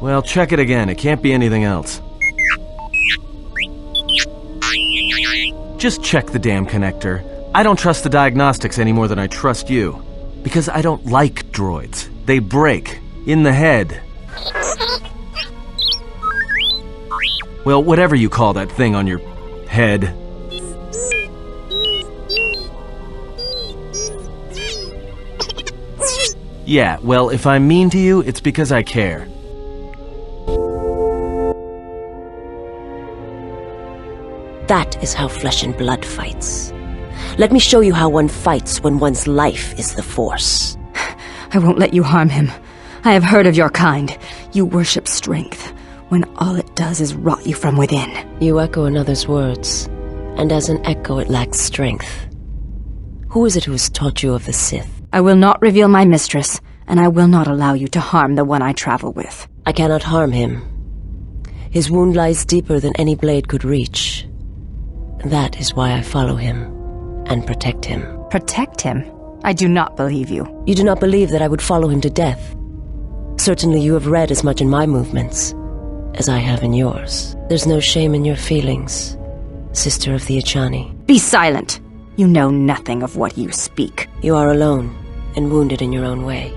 Well, check it again. It can't be anything else. Just check the damn connector. I don't trust the diagnostics any more than I trust you. Because I don't like droids. They break. In the head. Well, whatever you call that thing on your head. Yeah, well, if I'm mean to you, it's because I care. That is how flesh and blood fights. Let me show you how one fights when one's life is the Force. I won't let you harm him. I have heard of your kind. You worship strength, when all it does is rot you from within. You echo another's words, and as an echo it lacks strength. Who is it who has taught you of the Sith? I will not reveal my mistress, and I will not allow you to harm the one I travel with. I cannot harm him. His wound lies deeper than any blade could reach. That is why I follow him, and protect him. Protect him? I do not believe you. You do not believe that I would follow him to death. Certainly you have read as much in my movements as I have in yours. There's no shame in your feelings, sister of the Echani. Be silent! You know nothing of what you speak. You are alone, and wounded in your own way.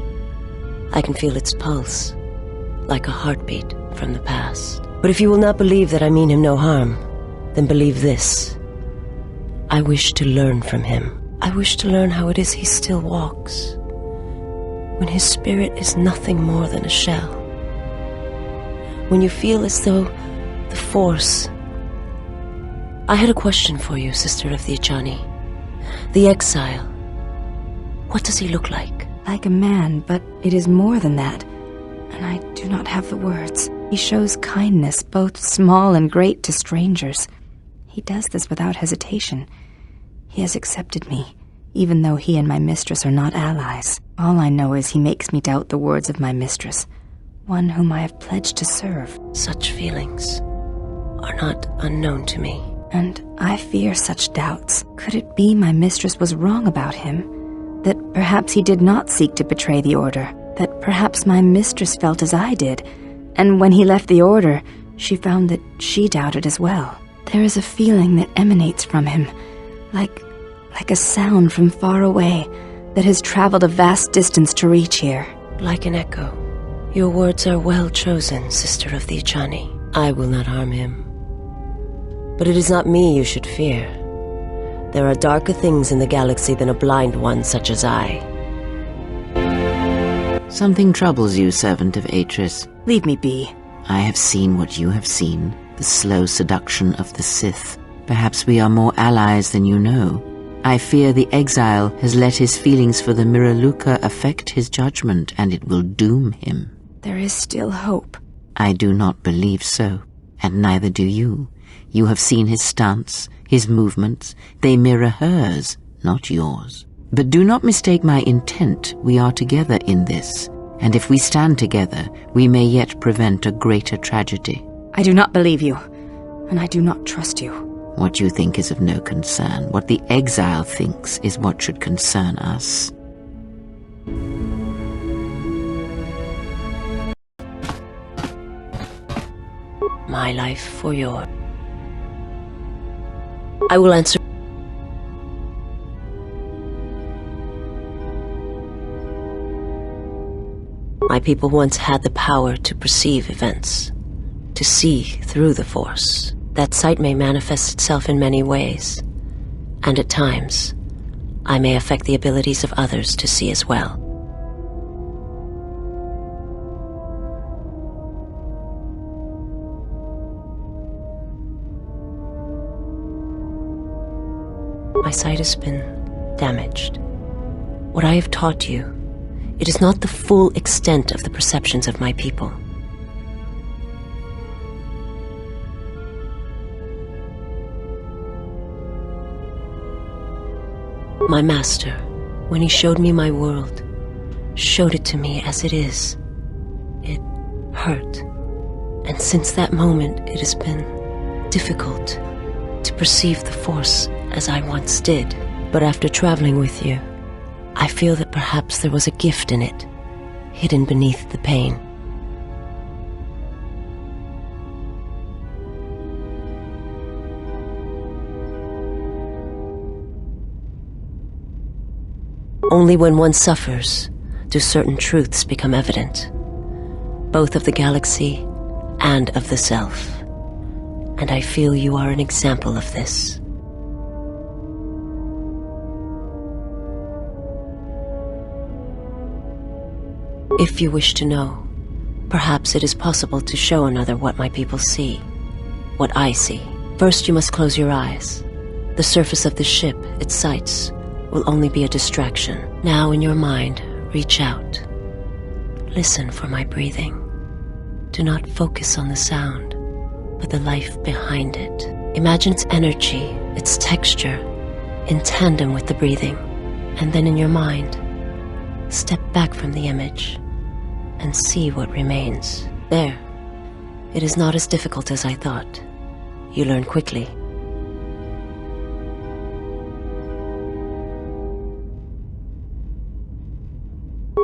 I can feel its pulse, like a heartbeat from the past. But if you will not believe that I mean him no harm, then believe this. I wish to learn from him. I wish to learn how it is he still walks, when his spirit is nothing more than a shell. When you feel as though the Force... I had a question for you, sister of the Echani. The exile. What does he look like? Like a man, but it is more than that. And I do not have the words. He shows kindness, both small and great, to strangers. He does this without hesitation. He has accepted me, even though he and my mistress are not allies. All I know is he makes me doubt the words of my mistress, one whom I have pledged to serve. Such feelings are not unknown to me. And I fear such doubts. Could it be my mistress was wrong about him? That perhaps he did not seek to betray the Order? That perhaps my mistress felt as I did, and when he left the Order, she found that she doubted as well? There is a feeling that emanates from him, like a sound from far away, that has traveled a vast distance to reach here. Like an echo. Your words are well chosen, sister of the Echani. I will not harm him. But it is not me you should fear. There are darker things in the galaxy than a blind one such as I. Something troubles you, servant of Atris. Leave me be. I have seen what you have seen, the slow seduction of the Sith. Perhaps we are more allies than you know. I fear the exile has let his feelings for the Miraluka affect his judgment, and it will doom him. There is still hope. I do not believe so, and neither do you. You have seen his stance, his movements. They mirror hers, not yours. But do not mistake my intent. We are together in this, and if we stand together, we may yet prevent a greater tragedy. I do not believe you, and I do not trust you. What you think is of no concern. What the exile thinks is what should concern us. My life for yours. I will answer. My people once had the power to perceive events, to see through the Force. That sight may manifest itself in many ways, and at times, I may affect the abilities of others to see as well. My sight has been damaged. What I have taught you, it is not the full extent of the perceptions of my people. My master, when he showed me my world, showed it to me as it is. It hurt. And since that moment, it has been difficult to perceive the Force as I once did. But after traveling with you, I feel that perhaps there was a gift in it, hidden beneath the pain. Only when one suffers do certain truths become evident, both of the galaxy and of the self. And I feel you are an example of this. If you wish to know, perhaps it is possible to show another what my people see, what I see. First, you must close your eyes. The surface of the ship, its sights, will only be a distraction. Now, in your mind, reach out. Listen for my breathing. Do not focus on the sound, but the life behind it. Imagine its energy, its texture, in tandem with the breathing. And then in your mind, step back from the image and see what remains. There. It is not as difficult as I thought. You learn quickly.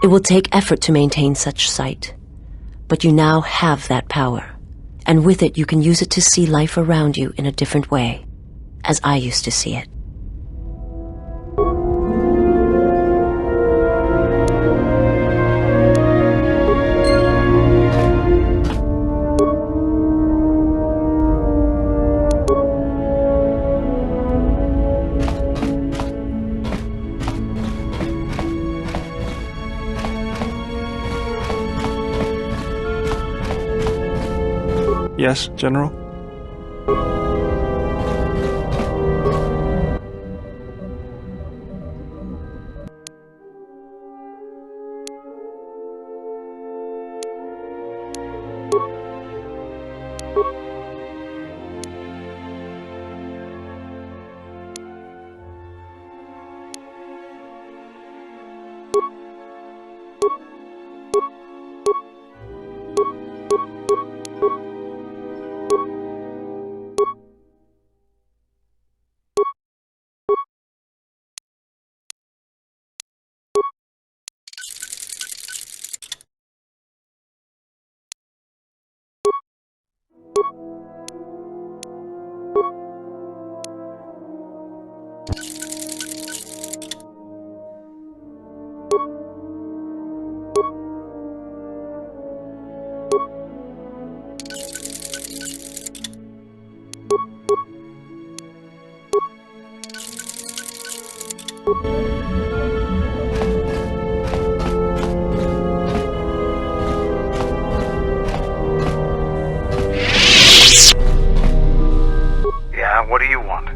It will take effort to maintain such sight, but you now have that power, and with it you can use it to see life around you in a different way, as I used to see it. Yes, General? Yeah, what do you want?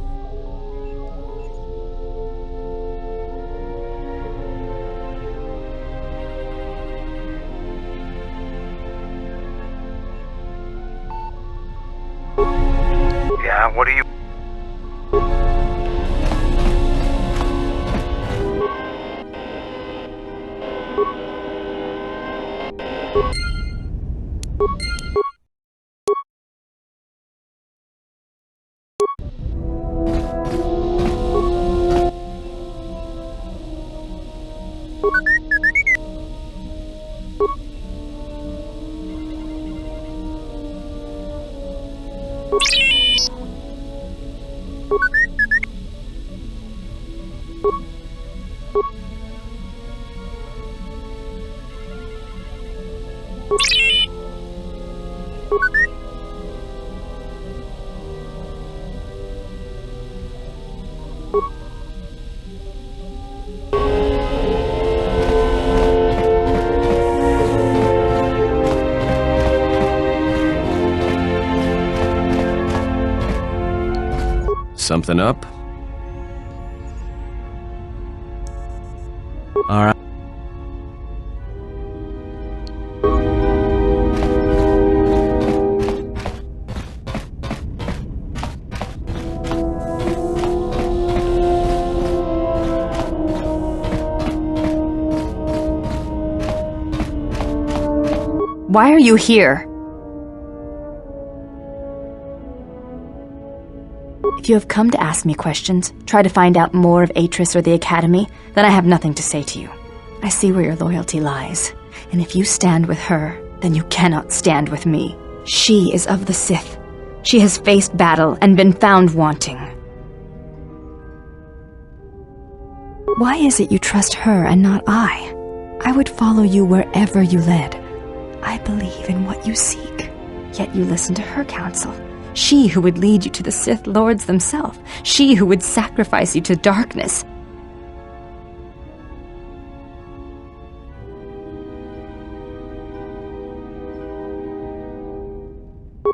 Yeah, what do you... Something up? All right. Why are you here? If you have come to ask me questions, try to find out more of Atris or the Academy, then I have nothing to say to you. I see where your loyalty lies, and if you stand with her, then you cannot stand with me. She is of the Sith. She has faced battle and been found wanting. Why is it you trust her and not I? I would follow you wherever you led. I believe in what you seek. Yet you listen to her counsel. She who would lead you to the Sith Lords themselves. She who would sacrifice you to darkness.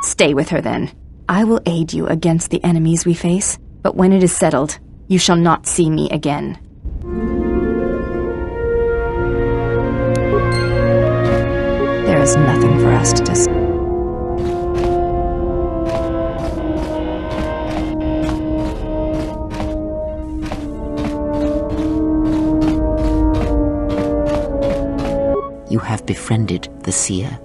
Stay with her then. I will aid you against the enemies we face, but when it is settled, you shall not see me again. There is nothing for us to discuss. You have befriended the seer.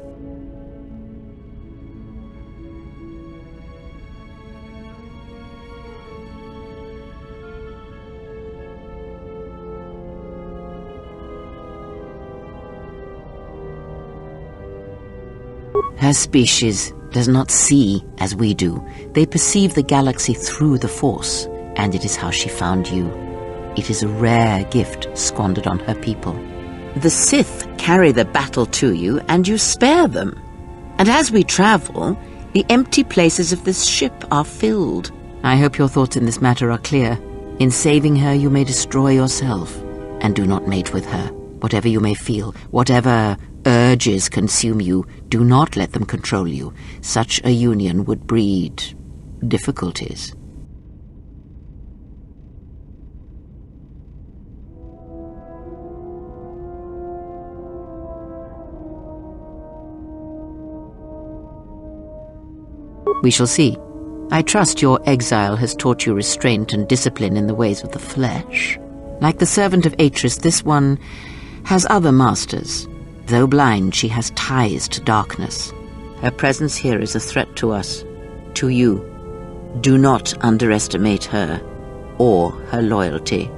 Her species does not see as we do. They perceive the galaxy through the Force, and it is how she found you. It is a rare gift squandered on her people. The Sith carry the battle to you, and you spare them. And as we travel, the empty places of this ship are filled. I hope your thoughts in this matter are clear. In saving her, you may destroy yourself, and do not mate with her. Whatever you may feel, whatever urges consume you, do not let them control you. Such a union would breed difficulties. We shall see. I trust your exile has taught you restraint and discipline in the ways of the flesh. Like the servant of Atris, this one has other masters. Though blind, she has ties to darkness. Her presence here is a threat to us, to you. Do not underestimate her or her loyalty.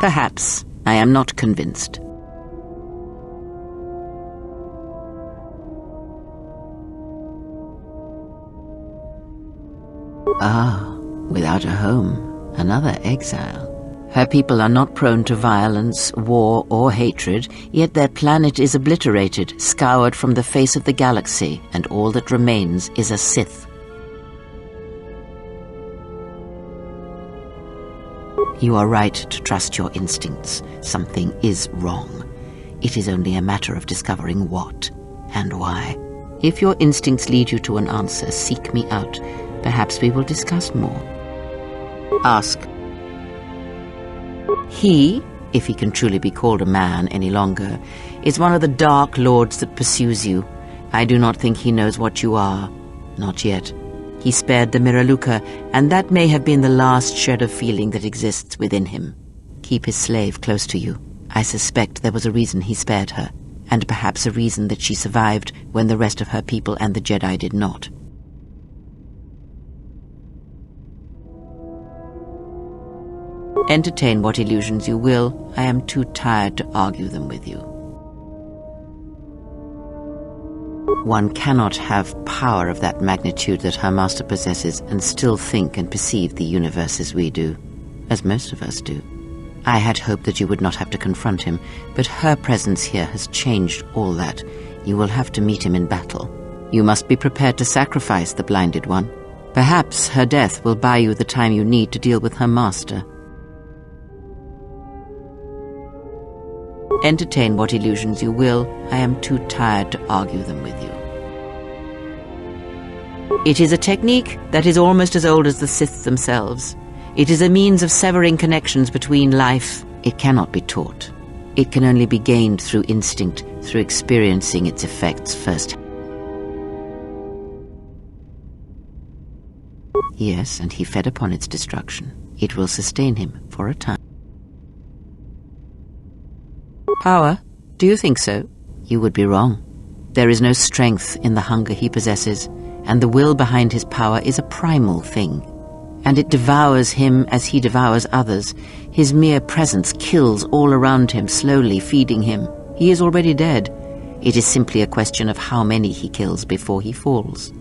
Perhaps. I am not convinced. Ah, without a home, another exile. Her people are not prone to violence, war, or hatred, yet their planet is obliterated, scoured from the face of the galaxy, and all that remains is a Sith. You are right to trust your instincts. Something is wrong. It is only a matter of discovering what and why. If your instincts lead you to an answer, seek me out. Perhaps we will discuss more. Ask. He, if he can truly be called a man any longer, is one of the dark lords that pursues you. I do not think he knows what you are. Not yet. He spared the Miraluka, and that may have been the last shred of feeling that exists within him. Keep his slave close to you. I suspect there was a reason he spared her, and perhaps a reason that she survived when the rest of her people and the Jedi did not. Entertain what illusions you will. I am too tired to argue them with you. One cannot have power of that magnitude that her master possesses and still think and perceive the universe as we do, as most of us do. I had hoped that you would not have to confront him, but her presence here has changed all that. You will have to meet him in battle. You must be prepared to sacrifice the blinded one. Perhaps her death will buy you the time you need to deal with her master. Entertain what illusions you will. I am too tired to argue them with you. It is a technique that is almost as old as the Sith themselves. It is a means of severing connections between life. It cannot be taught. It can only be gained through instinct, through experiencing its effects first. Yes, and he fed upon its destruction. It will sustain him for a time. Power? Do you think so? You would be wrong. There is no strength in the hunger he possesses, and the will behind his power is a primal thing. and it devours him as he devours others. His mere presence kills all around him, slowly feeding him. He is already dead. It is simply a question of how many he kills before he falls.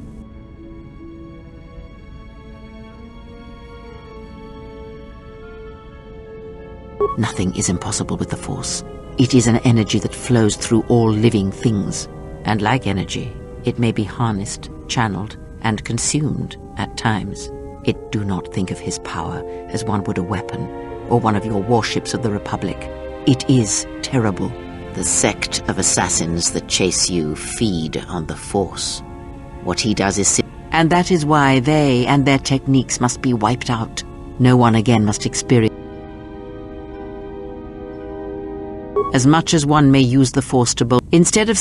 Nothing is impossible with the Force. It is an energy that flows through all living things. And like energy, it may be harnessed, channeled, and consumed at times. Do not think of his power as one would a weapon, or one of your warships of the Republic. It is terrible. The sect of assassins that chase you feed on the Force. What he does is and that is why they and their techniques must be wiped out. No one again must experience. As much as one may use the Force to instead of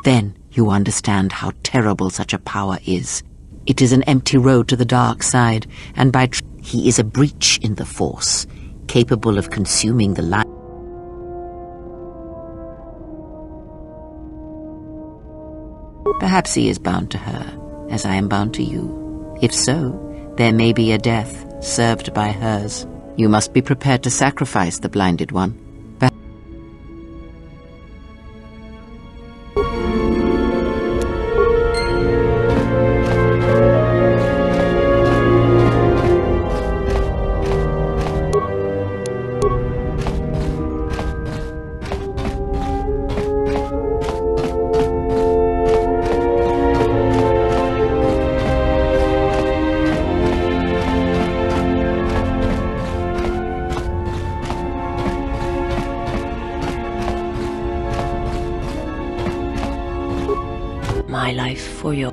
then you understand how terrible such a power is. It is an empty road to the dark side, and he is a breach in the Force, capable of consuming the light. Perhaps he is bound to her, as I am bound to you. If so, there may be a death served by hers. You must be prepared to sacrifice the blinded one. My life for your...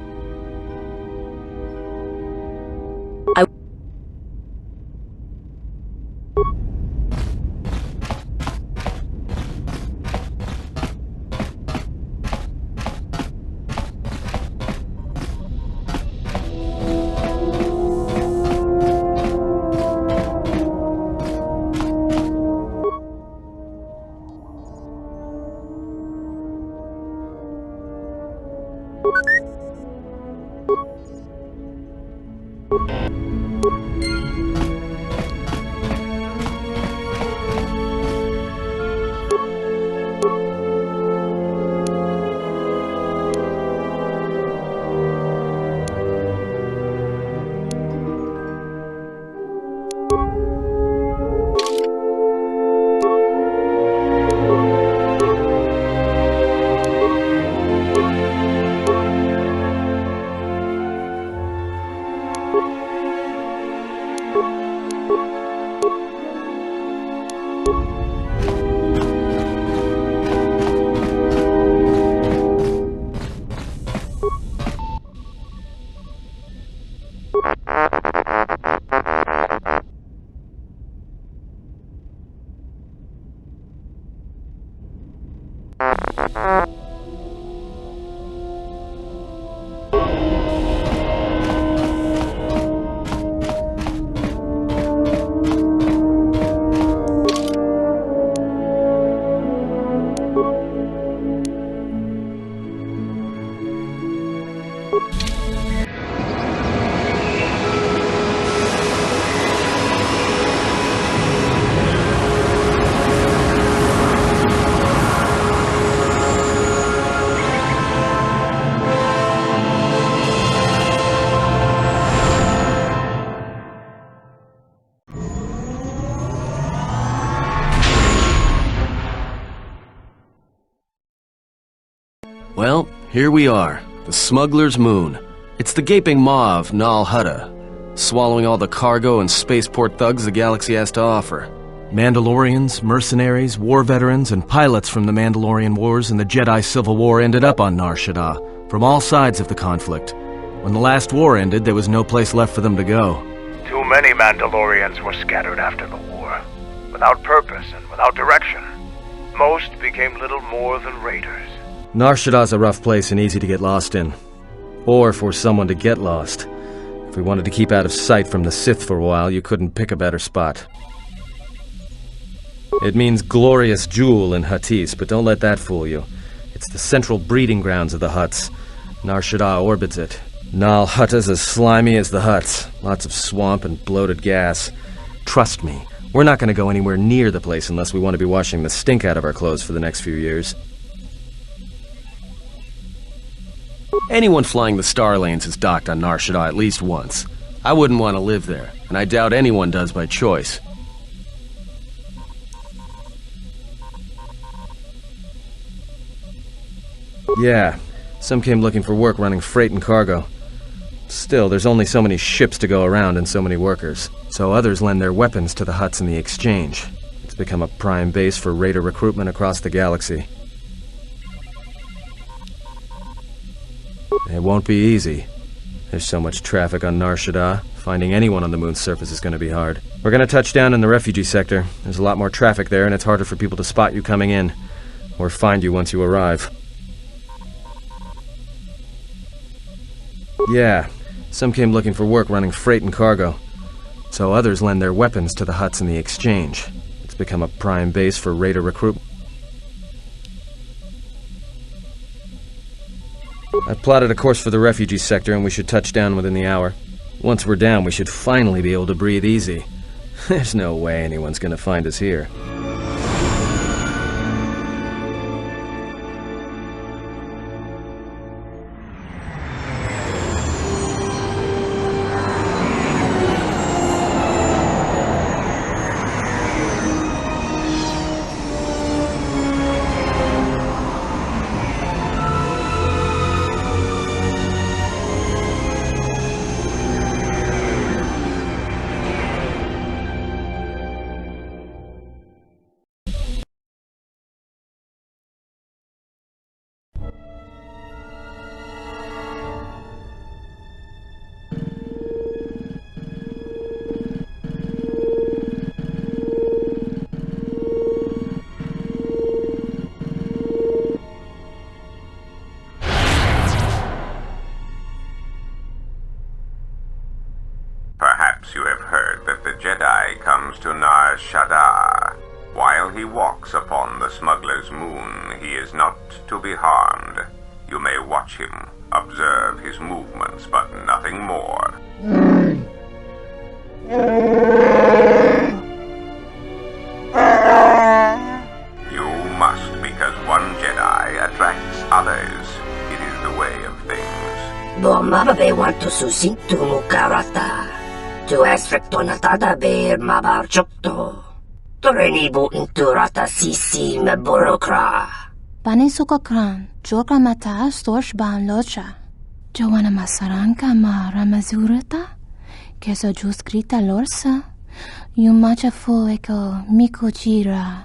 Well, here we are, the Smuggler's Moon. It's the gaping maw of Nal Hutta, swallowing all the cargo and spaceport thugs the galaxy has to offer. Mandalorians, mercenaries, war veterans, and pilots from the Mandalorian Wars and the Jedi Civil War ended up on Nar Shaddaa, from all sides of the conflict. When the last war ended, there was no place left for them to go. Too many Mandalorians were scattered after the war, without purpose and without direction. Most became little more than raiders. Nar Shaddaa's a rough place and easy to get lost in. Or for someone to get lost. If we wanted to keep out of sight from the Sith for a while, you couldn't pick a better spot. It means glorious jewel in Huttese, but don't let that fool you. It's the central breeding grounds of the Hutts. Nar Shaddaa orbits it. Nal Hutta's as slimy as the huts. Lots of swamp and bloated gas. Trust me, we're not gonna go anywhere near the place unless we want to be washing the stink out of our clothes for the next few years. Anyone flying the Star Lanes has docked on Nar Shaddaa at least once. I wouldn't want to live there, and I doubt anyone does by choice. Yeah, some came looking for work running freight and cargo. Still, there's only so many ships to go around and so many workers, so others lend their weapons to the huts in the exchange. It's become a prime base for raider recruitment across the galaxy. It won't be easy. There's so much traffic on Nar Shaddaa. Finding anyone on the moon's surface is going to be hard. We're going to touch down in the refugee sector. There's a lot more traffic there, and it's harder for people to spot you coming in, or find you once you arrive. Yeah, some came looking for work running freight and cargo, so others lend their weapons to the huts in the exchange. It's become a prime base for raider recruitment. I plotted a course for the refugee sector, and we should touch down within the hour. Once we're down, we should finally be able to breathe easy. There's no way anyone's gonna find us here. Perhaps you have heard that the Jedi comes to Nar Shaddaa. While he walks upon the smuggler's moon, he is not to be harmed. You may watch him, observe his movements, but nothing more. You must, because one Jedi attracts others. It is the way of things. Bomabe want to susintu mukarata. Tu esfrekto natada beer mabar chokto. Torenibu inturata sisi me borokra. Bani sukokran, jokra mata storch ban locha. Joana masaranka ma ramazurata. Keso juskrita lorsa. Yumacha fu eko mikuchira.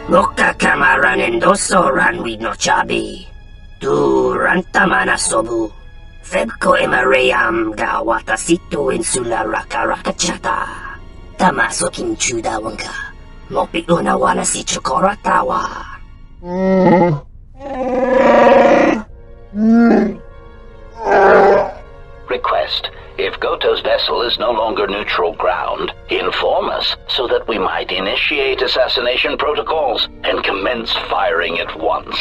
Loka kamaran endoso ranwi no chabi. Tu rantamana sobu. Febko emareyam ga watasitu insula rakarakachata. Tamaso kinchuda wanga. Mopi una wala si chokoratawa. Request. If Goto's vessel is no longer neutral ground, inform us so that we might initiate assassination protocols and commence firing at once.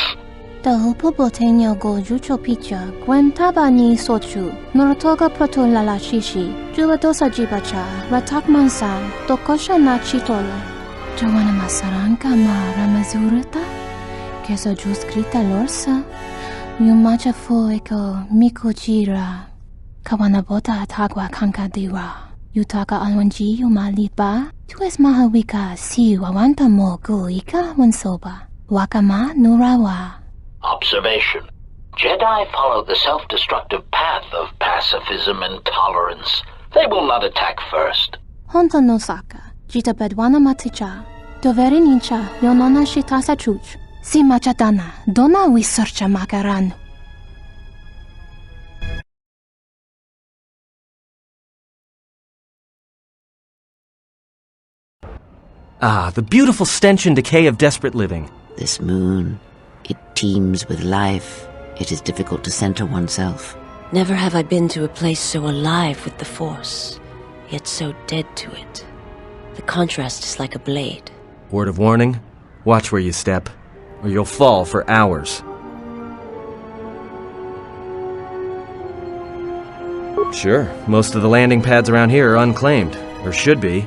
Tahupo botenyo go jucho picha, gwentaba ni sochu, norotoga proto lalashishi, jubadosa jibacha, ratak mansan, tokosha na chitolo. Joana masaranka ma ramazurata, keso juskrita lorsa, yumacha fu eko mikuchira. Kawanabota atagwa kankadiwa, yutaka alwanji yumalitba, tu es mahawika si wawanta mo guika wansoba, wakama nurawa. Observation. Jedi follow the self-destructive path of pacifism and tolerance. They will not attack first. Honta no saka, jita bedwana maticha, doveri nincha yonona shitasa chuch, si machadana, dona wisarcha makaran. Ah, the beautiful stench and decay of desperate living. This moon, it teems with life. It is difficult to center oneself. Never have I been to a place so alive with the Force, yet so dead to it. The contrast is like a blade. Word of warning, watch where you step. or you'll fall for hours. Sure, most of the landing pads around here are unclaimed, or should be.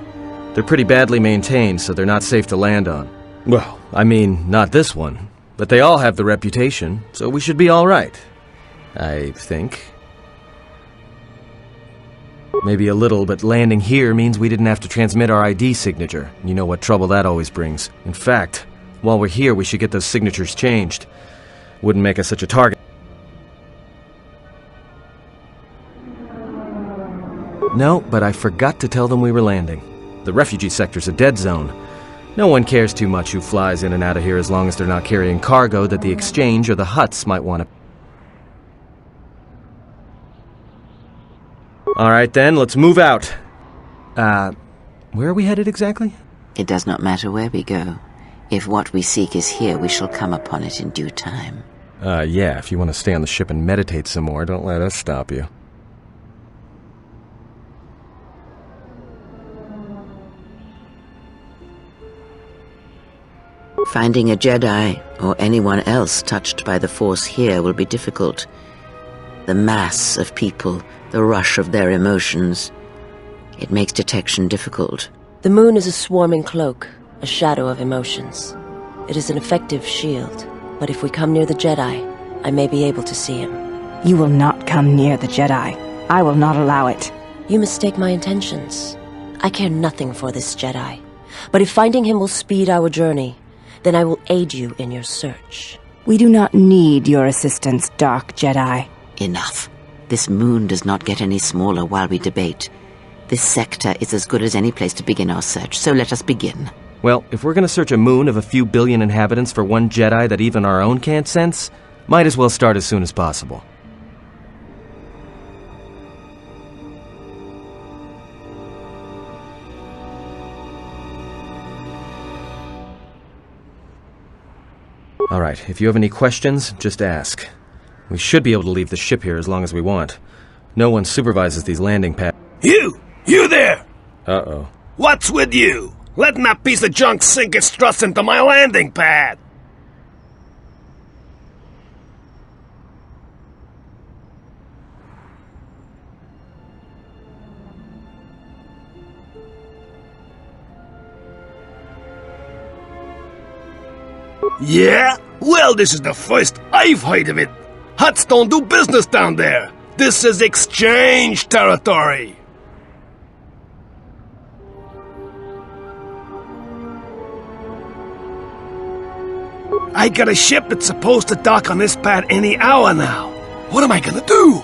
They're pretty badly maintained, so they're not safe to land on. Well, I mean, not this one. But they all have the reputation, so we should be alright. I think. Maybe a little, but landing here means we didn't have to transmit our ID signature. You know what trouble that always brings. In fact, while we're here, we should get those signatures changed. Wouldn't make us such a target. No, but I forgot to tell them we were landing. The refugee sector's a dead zone. No one cares too much who flies in and out of here as long as they're not carrying cargo that the exchange or the Hutts might want to... Alright then, let's move out. Where are we headed exactly? It does not matter where we go. If what we seek is here, we shall come upon it in due time. Yeah, if you want to stay on the ship and meditate some more, don't let us stop you. Finding a Jedi, or anyone else touched by the Force here, will be difficult. The mass of people, the rush of their emotions. It makes detection difficult. The moon is a swarming cloak, a shadow of emotions. It is an effective shield, but if we come near the Jedi, I may be able to see him. You will not come near the Jedi. I will not allow it. You mistake my intentions. I care nothing for this Jedi. But if finding him will speed our journey, then I will aid you in your search. We do not need your assistance, Dark Jedi. Enough. This moon does not get any smaller while we debate. This sector is as good as any place to begin our search, so let us begin. Well, if we're gonna search a moon of a few billion inhabitants for one Jedi that even our own can't sense, might as well start as soon as possible. Alright, if you have any questions, just ask. We should be able to leave the ship here as long as we want. No one supervises these landing pads. You there! Uh-oh. What's with you? Letting that piece of junk sink its struts into my landing pad! Yeah? Well, this is the first I've heard of it. Hutts don't do business down there. This is exchange territory. I got a ship that's supposed to dock on this pad any hour now. What am I gonna do?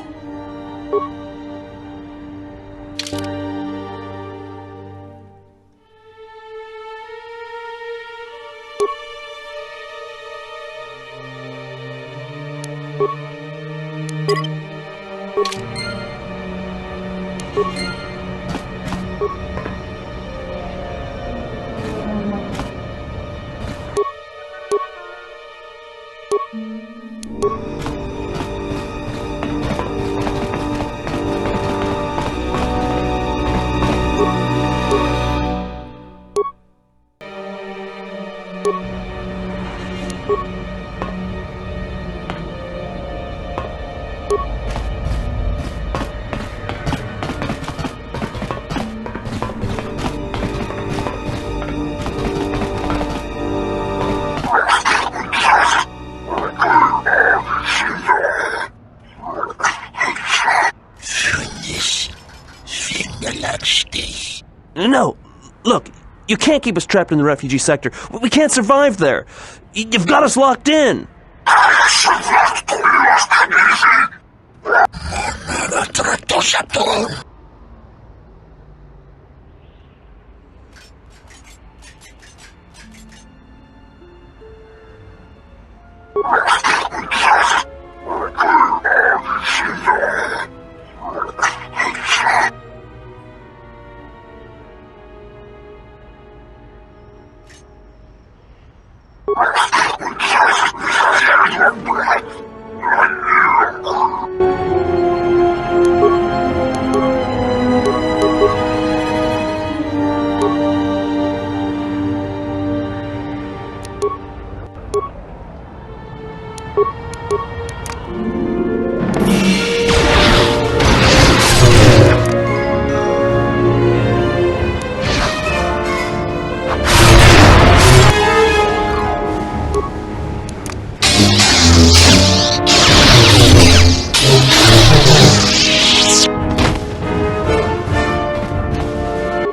No, look, you can't keep us trapped in the refugee sector. We can't survive there. You've got us locked in.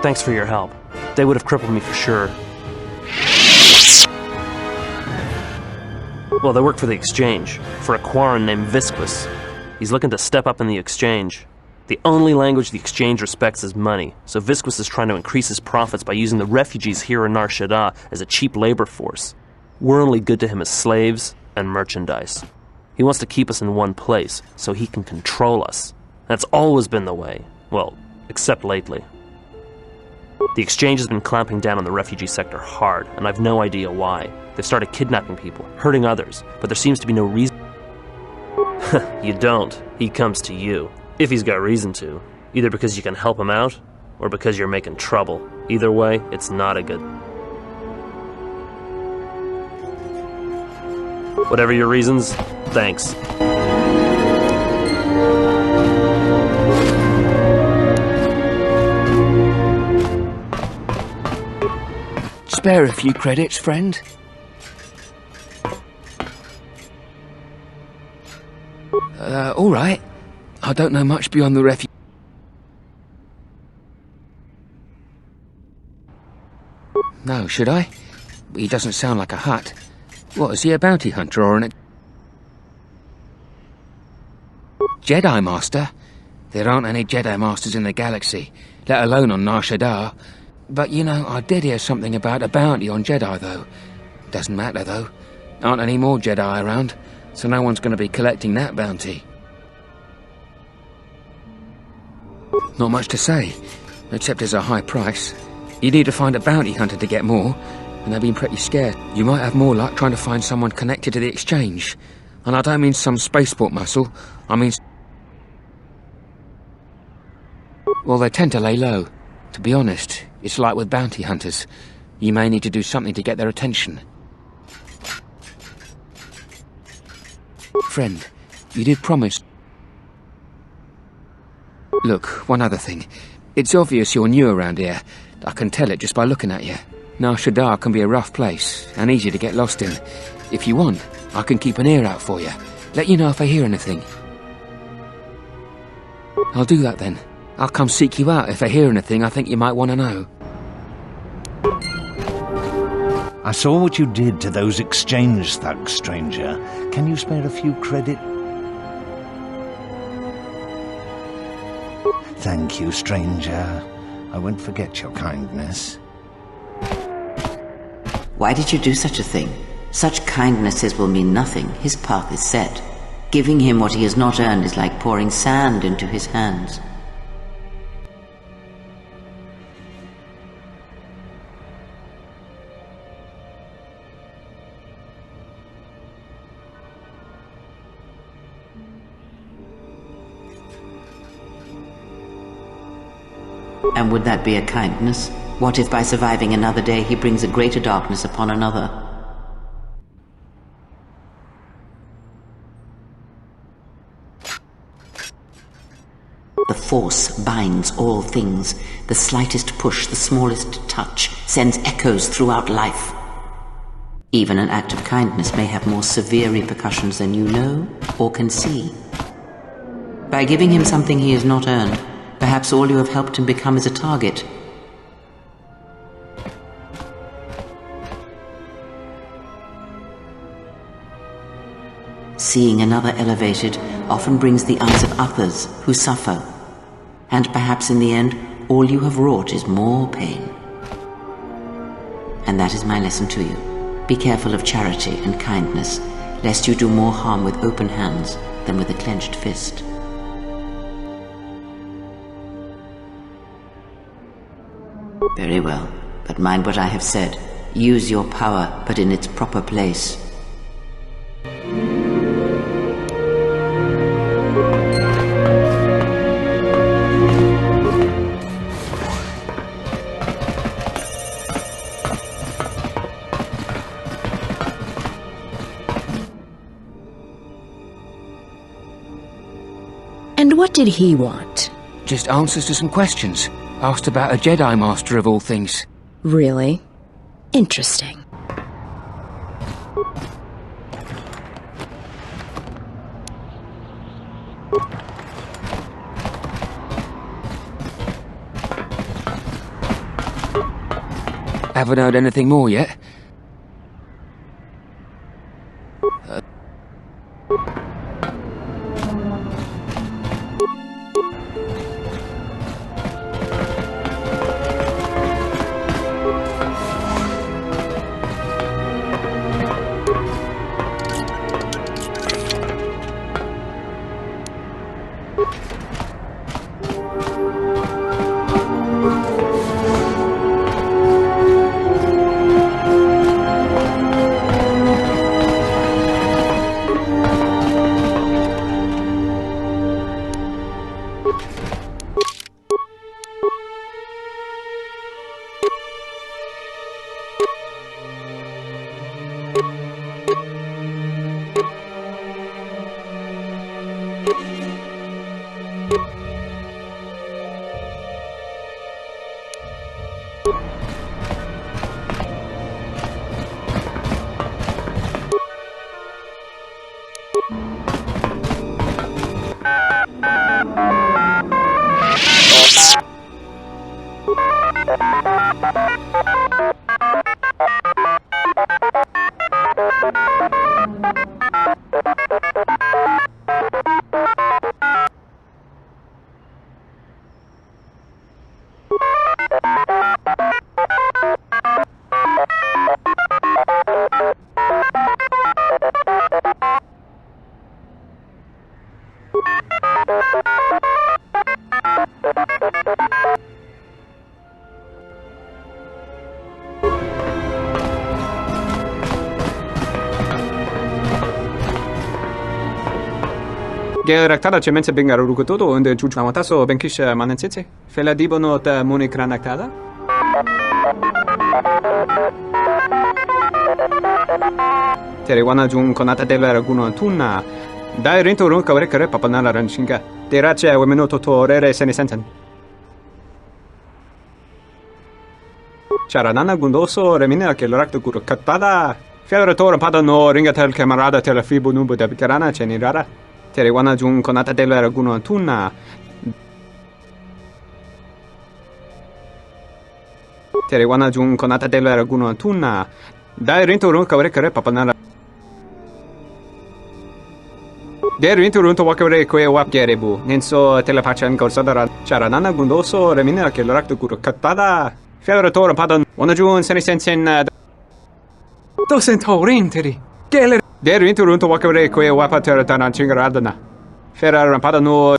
Thanks for your help. They would have crippled me for sure. Well, they work for the Exchange, for a Quarren named Visquis. He's looking to step up in the Exchange. The only language the Exchange respects is money, so Visquis is trying to increase his profits by using the refugees here in Nar Shaddaa as a cheap labor force. We're only good to him as slaves and merchandise. He wants to keep us in one place, so he can control us. That's always been the way. Well, except lately. The Exchange has been clamping down on the refugee sector hard, and I've no idea why. They've started kidnapping people, hurting others, but there seems to be no reason. You don't. He comes to you. If he's got reason to. Either because you can help him out, or because you're making trouble. Either way, it's not a good... Whatever your reasons, thanks. Spare a few credits, friend? All right. I don't know much beyond the refuge. No, should I? He doesn't sound like a Hutt. What, is he a bounty hunter or an... Jedi Master? There aren't any Jedi Masters in the galaxy, let alone on Nar Shaddaa. But, you know, I did hear something about a bounty on Jedi, though. Doesn't matter, though. Aren't any more Jedi around, so no one's going to be collecting that bounty. Not much to say, except it's a high price. You need to find a bounty hunter to get more, and they've been pretty scarce. You might have more luck trying to find someone connected to the Exchange. And I don't mean some spaceport muscle, I mean... Well, they tend to lay low. To be honest, it's like with bounty hunters. You may need to do something to get their attention. Friend, you did promise... Look, one other thing. It's obvious you're new around here. I can tell it just by looking at you. Nar Shaddaa can be a rough place, and easy to get lost in. If you want, I can keep an ear out for you. Let you know if I hear anything. I'll do that then. I'll come seek you out if I hear anything I think you might want to know. I saw what you did to those Exchange thugs, stranger. Can you spare a few credit? Thank you, stranger. I won't forget your kindness. Why did you do such a thing? Such kindnesses will mean nothing. His path is set. Giving him what he has not earned is like pouring sand into his hands. And would that be a kindness? What if by surviving another day he brings a greater darkness upon another? The Force binds all things. The slightest push, the smallest touch, sends echoes throughout life. Even an act of kindness may have more severe repercussions than you know or can see. By giving him something he has not earned, perhaps all you have helped him become is a target. Seeing another elevated often brings the eyes of others who suffer. And perhaps in the end, all you have wrought is more pain. And that is my lesson to you. Be careful of charity and kindness, lest you do more harm with open hands than with a clenched fist. Very well, but mind what I have said. Use your power, but in its proper place. And what did he want? Just answers to some questions. Asked about a Jedi Master of all things. Really? Interesting. Haven't heard anything more yet? Geraktada cemente bengar rukutodo onde juju namataso benkisha manensetse. Fela dibono ta monikranaktada. Terewana jun konata della raguno tunna. Dai rento run kawrekare papanala ranshinga. Terace wemeno totorere senesensen. Charanana gundoso remina che l'orakto guru kattada. Fiaratore padano ringatel camarada tela fibu nubu da bitarana cenirara. Terewana jun konata della raguno tunna. Terewana jun konata della raguno tunna. Dai rento run kawrekare papanala. Der rinto runto wakare kwe wap gerebu. Nenso telepachan korsadara. Charanana gundoso remina che l'orakto guru kattada. Fiaratore padano wanajun senisensen. Docentaurin Geller. Der rinto runto wakare kwe wapa teratana chingaradana. Ferrar padano.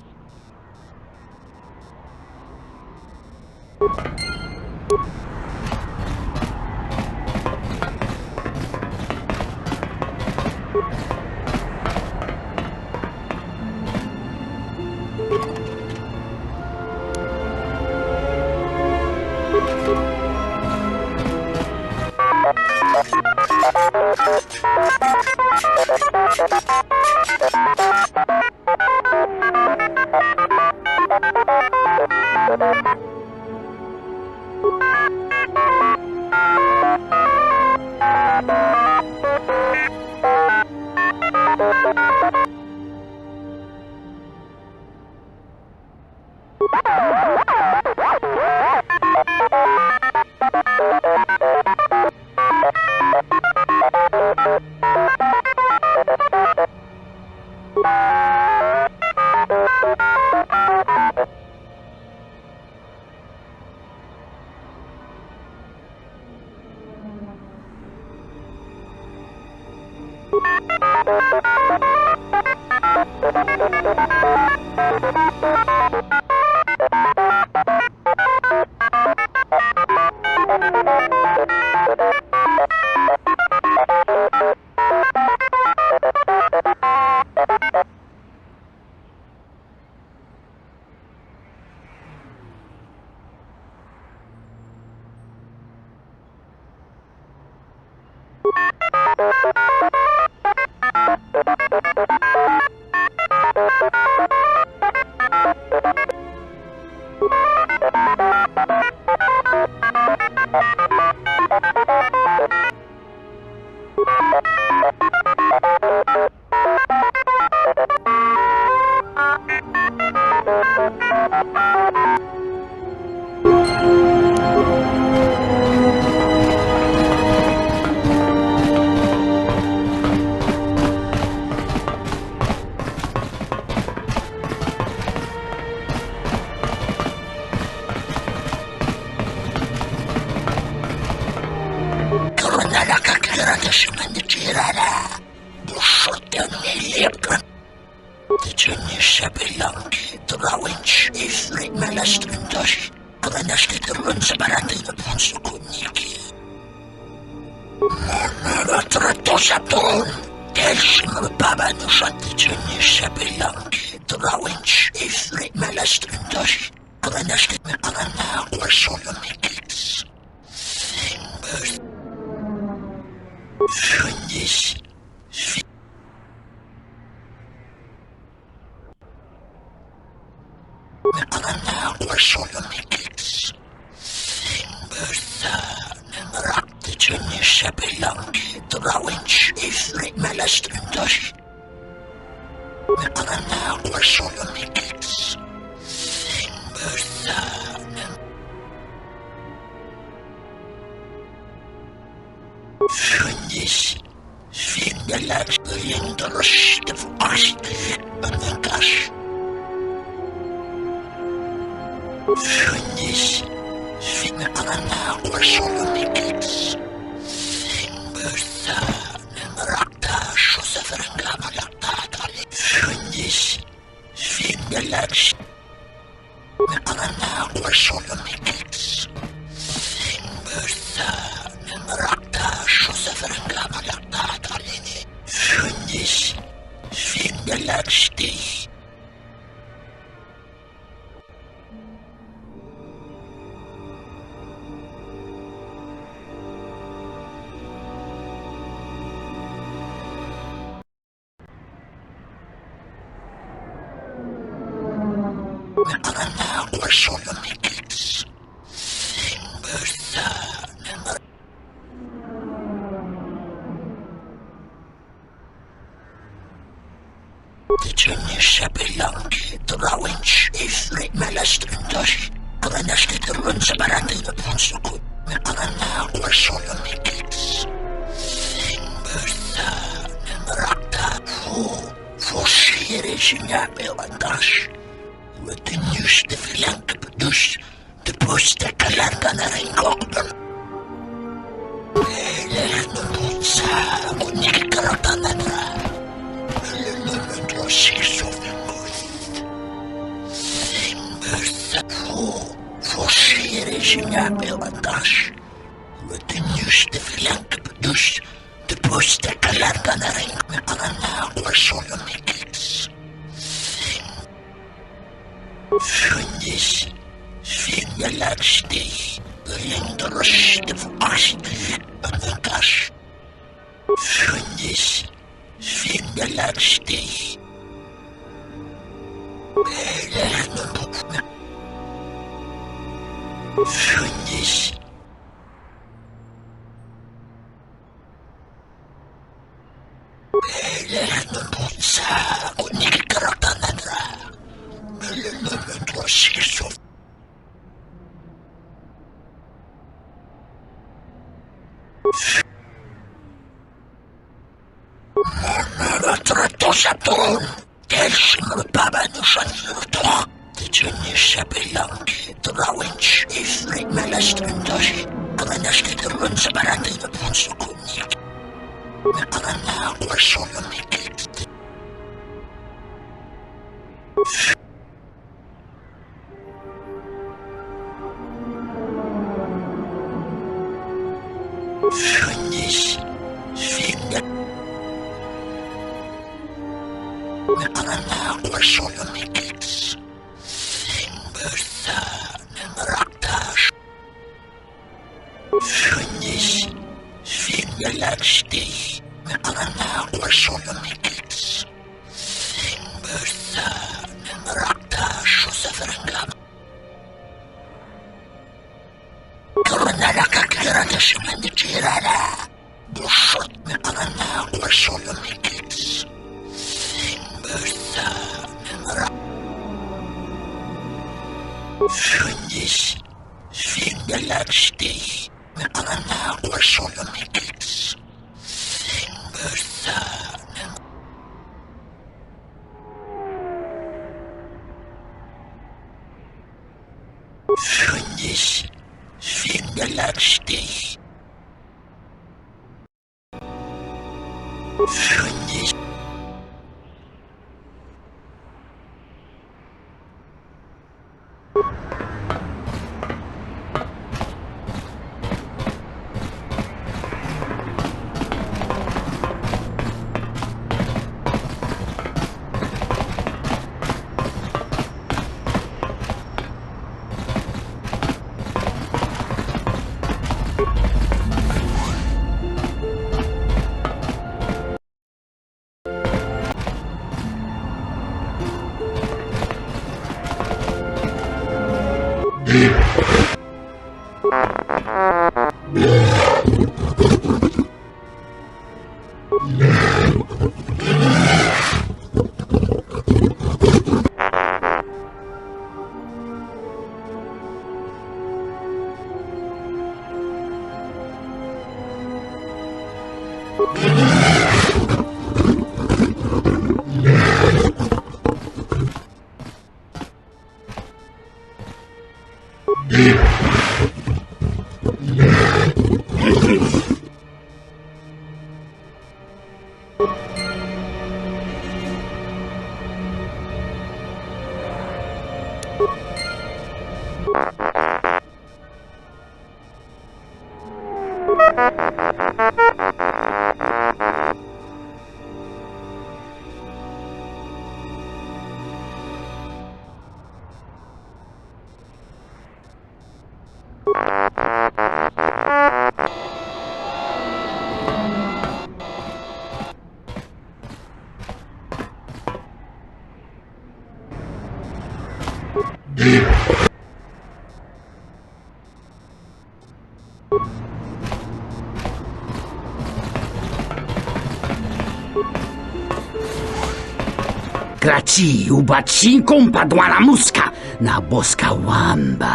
Graci ubaci kompadwana muska na boska wamba.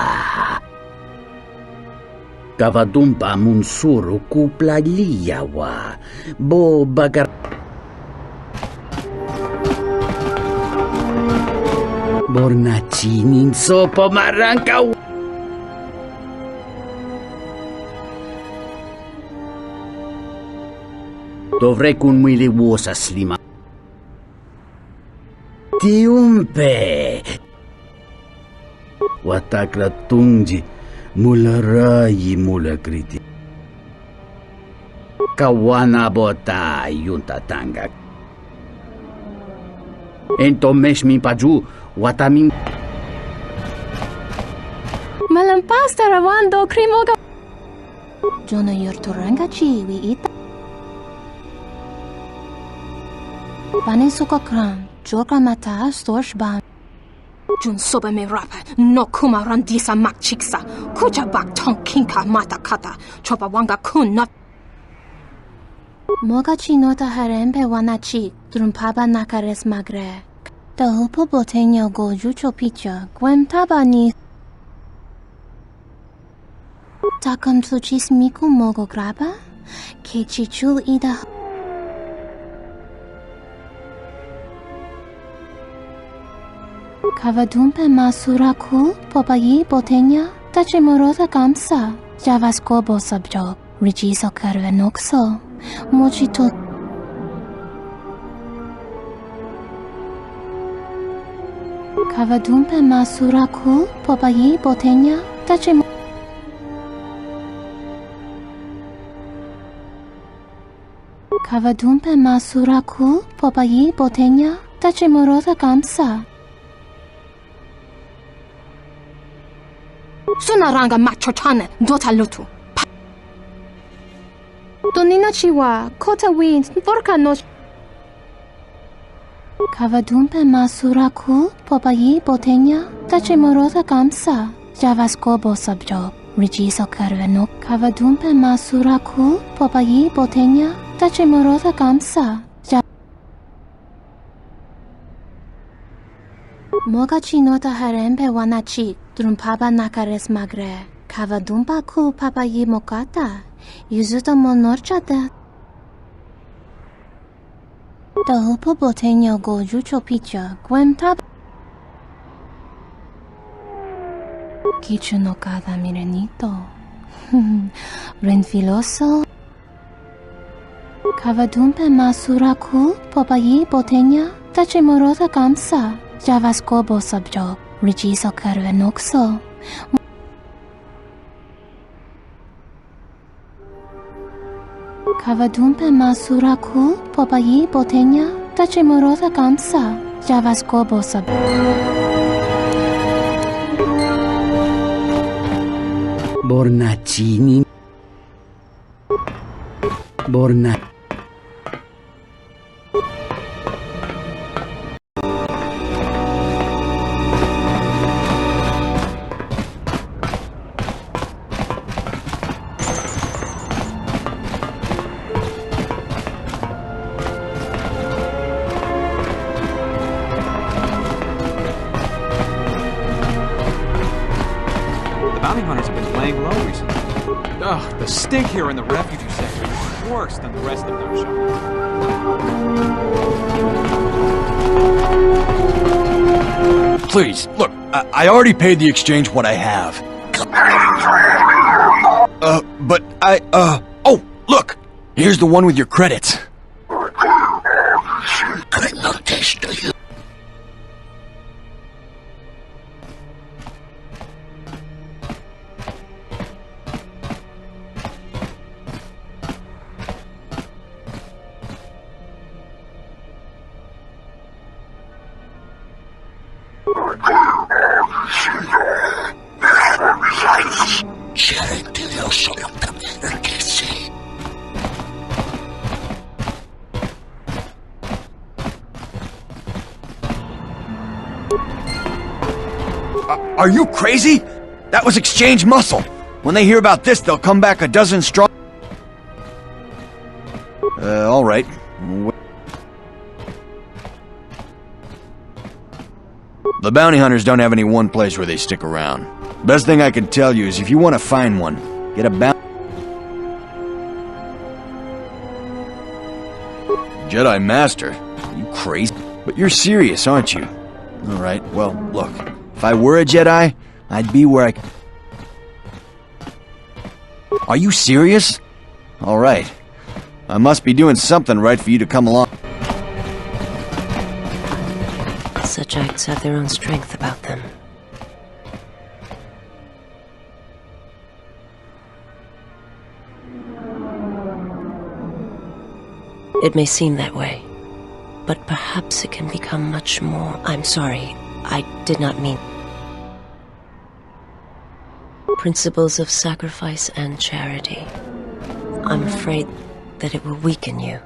Kavadumpa munsuru kuplaliyawa bo bagar. Bornaci ninso pomaranka. Dovrei kun mili vuosa slima. Tiumpe watakla tungji mula rayi mula kriti kawana bota yunta tanga entomesh mi paju watamin Malampas tarawando krimoga Jona yurturanga chiwi ita Panesuka kran Joka mata storch ban. Jun soba me rapa no kuma randisa makchiksa. Kucha bak tong kinka mata kata. Chopa wanga kun not. Moga chinota harembe wanachi. Drumpaba nakares magre. Da hupo boteño go jucho picha. Gwem tabani. Takam tuchis miku mogo graba. Kechichul ida. Kavadumpe masura kul popayi botenya tachimorota kamsa javasko bosabjo rijiso karvenokso mochito Kavadumpe masura kul popayi botenya tachim Kavadumpe masura kul popayi botenya tachimorota kamsa Sunaranga machochane dota lutu. Donina chiwa kota wind vorka no. Kavadumpe masura kul popayi botenya tachimorota kamsa javasko bosabjo rijiso karveno. Kavadumpe masura kul popayi botenya tachimorota kamsa Moga chinota harembe wanachi drumpaba nakares magre kavadumpa kul papayi mokata yuzuto monorchada da hupo boteño go jucho picha gwem tab Kichu no kada mirenito renfiloso Kavadumpe masuraku popayi botenya tachimorota kamsa javasko bosabjo rijiso karvenokso. Kavadumpe masuraku popayi botenya tachimorota kamsa javasko bosabjo. Bornacini. Borna. The stink here in the refugee sector is worse than the rest of their show. Please, look, I already paid the exchange what I have. But oh, look! Here's the one with your credits. Are you crazy? That was exchange muscle. When they hear about this, they'll come back a dozen strong. All right. The bounty hunters don't have any one place where they stick around. Best thing I can tell you is if you want to find one, get a bounty. Jedi Master? Are you crazy? But you're serious, aren't you? All right, well, look. If I were a Jedi, I'd be where I... Are you serious? All right. I must be doing something right for you to come along. Such acts have their own strength about them. It may seem that way, but perhaps it can become much more. I'm sorry, I did not mean... Principles of sacrifice and charity. I'm afraid that it will weaken you.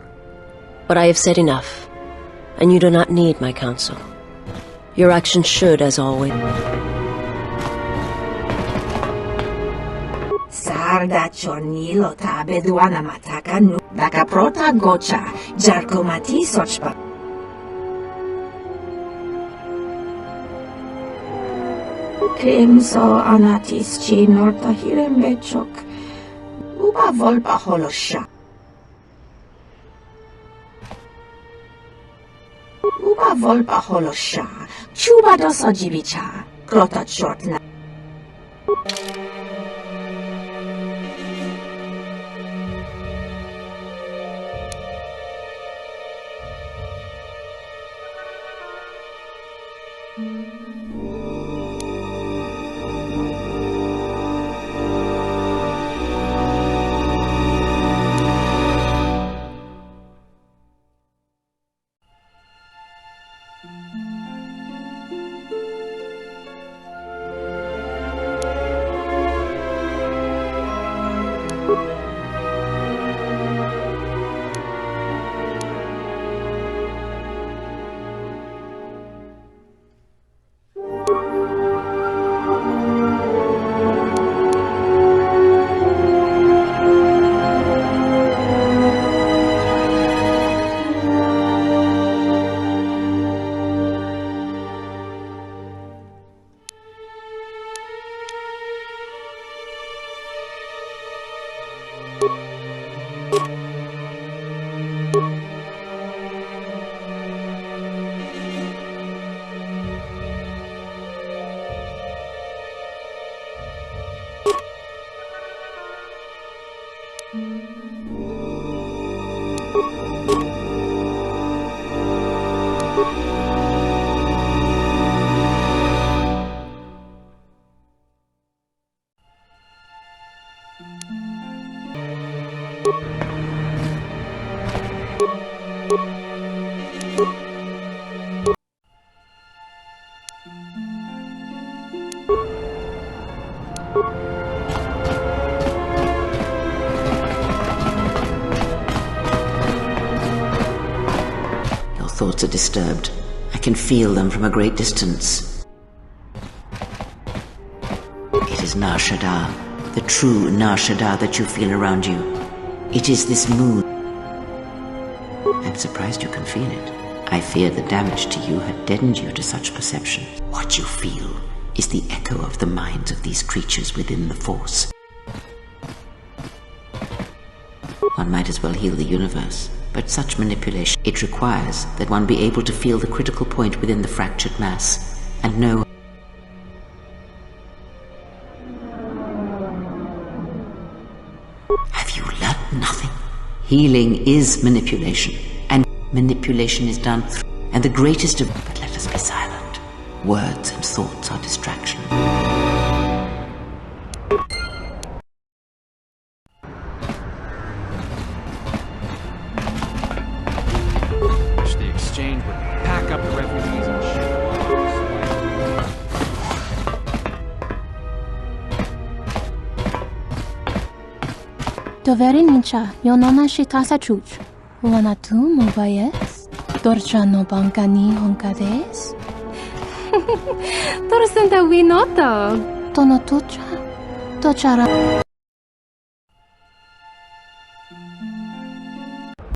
But I have said enough, and you do not need my counsel. Your actions should, as always... Sarda chornilo tabe duana matakanu daka prota gocha jarkomati sochpa. Krimso anatis chi norta hirembechok uba volpa holosha. Uba volpa holosha chuba dos ojibicha krota chortna. Your thoughts are disturbed. I can feel them from a great distance. It is Nar Shaddaa, the true Nar Shaddaa that you feel around you. It is this moon. I'm surprised you can feel it. I feared the damage to you had deadened you to such perception. What you feel is the echo of the minds of these creatures within the Force. One might as well heal the universe, but such manipulation, it requires that one be able to feel the critical point within the fractured mass, and know. Have you learned nothing? Healing is manipulation, and manipulation is done through, and the greatest of, but let us be silent. Words and thoughts are distraction. The exchange would pack up the refugees and ship Doveri nincha, yonona shitasa chuch. Wanatu mobayes. Dorcha no bankani honkades. Torsenta winoto. Tono tocha. Tochara.